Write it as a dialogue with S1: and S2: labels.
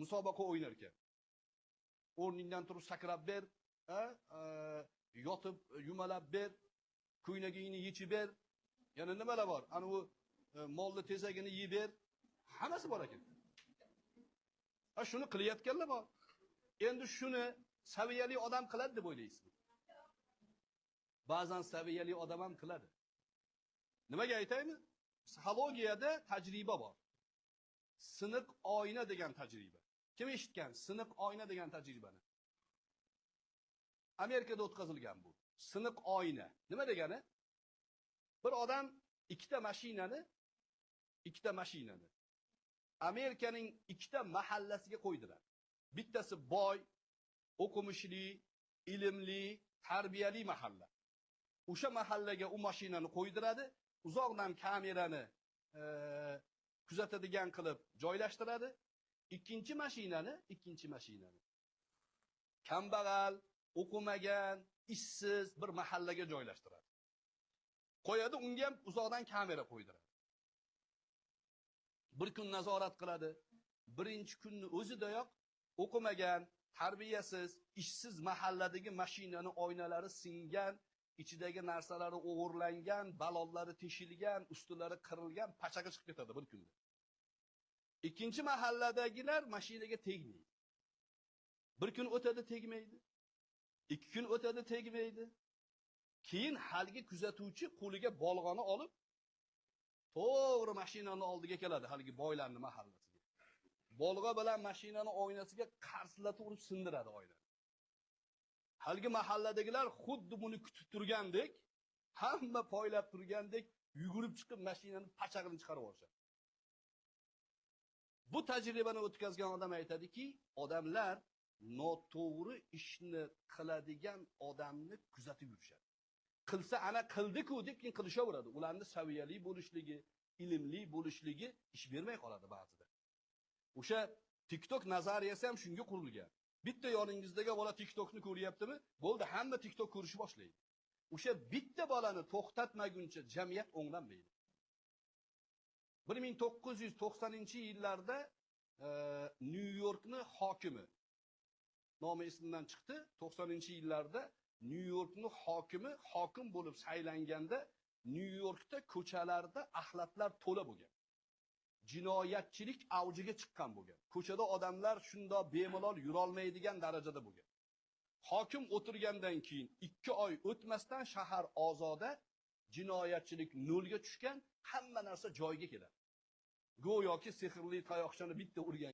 S1: musobaqa o'ynar ekan. O'rningdan turib sakrab ber, yotib yumalab ber, ko'ynagingni yechib ber. Yana nimalar bor? Ana u molni tezagini yeb ber. Hammasi bor ekan. Shuni qilayotganlar bor. Endi shuni saviyali odam qiladi deb o'ylaysizmi? Ba'zan saviyali odam ham qiladi. Nimaga aytaymi? Psixologiyada tajriba bor. Siniq oyna degan tajriba. Kim eshitgan siniq oyna degan tajribani? Amerikada o'tkazilgan bu. Siniq oyna. Nima degani? Bir odam ikkita mashinani Amerikaning ikkita mahallasiga qo'ydilar. Bittasi boy, o'qimishli, ilmli, tarbiyali mahalla. O'sha mahallaga u mashinani qo'ydiradi, uzoqdan kamerani kuzatadigan qilib joylashtiradi. Ikkinchi mashinani kambag'al, o'qimagan, ishsiz bir mahallaga joylashtiradi. Qo'yadi, unga ham uzoqdan kamera qo'ydiradi. Bir kun nazorat qiladi. Birinchi kunni o'zidayoq o'qimagan, tarbiyasiz, ishsiz mahalladagi mashinani oynalari singan, ichidagi narsalari o'g'irlangan, balonlari teshilgan, ustilari qirilgan, pachaga chiqib ketadi bir kunda. Ikkinchi mahalladagilar mashinaga tegmaydi. Bir kun o'tadi, tegmaydi. 2 kun o'tadi, tegmaydi. Keyin haligi kuzatuvchi qo'liga bolg'oni olib, to'g'ri mashinani oldiga keladi, haligi boylarning mahallasiga. Bolg'a bilan mashinani oynasiga qarshilatib urib sindiradi oynani. Haligi mahalladagilar xuddi buni kutib turgandek, hamma poylab turgandek, yugurib chiqib mashinani pachag'ini chiqarib olishadi. Bu tajribani o'tkazgan odam aytadiki, odamlar noto'g'ri ishni qiladigan odamni kuzatib yurishadi. Qilsa ana qildi-ku deb keyin qilishaveradi. Ularning saviyali bo'lishligi, ilmli bo'lishligi ish bermay qoladi ba'zida. O'sha TikTok nazariyasi ham shunga qurilgan. Bitta yoningizdagi bola TikTokni ko'ryaptimi? Bo'ldi, hamma TikTok ko'rishni boshlaydi. O'sha bitta bolani to'xtatmaguncha jamiyat o'nglanmaydi. 1990-yillarda Nyu-Yorkni hokimi nomi esimdan chiqdi. 90-yillarda Nyu-Yorkni hokim bo'lib saylanganda Nyu-Yorkda ko'chalarda axlatlar to'la bo'lgan. Jinoyatchilik avjiga chiqqan bo'lgan. Ko'chada odamlar shunda bemalol yura olmaydigan darajada bo'lgan. Hokim o'tirgandan keyin 2 oy o'tmasdan shahar ozoda, jinoyatchilik nolga tushgan, hamma narsa joyiga keladi. Go'yoki sehrli tayoqchani bitta urgan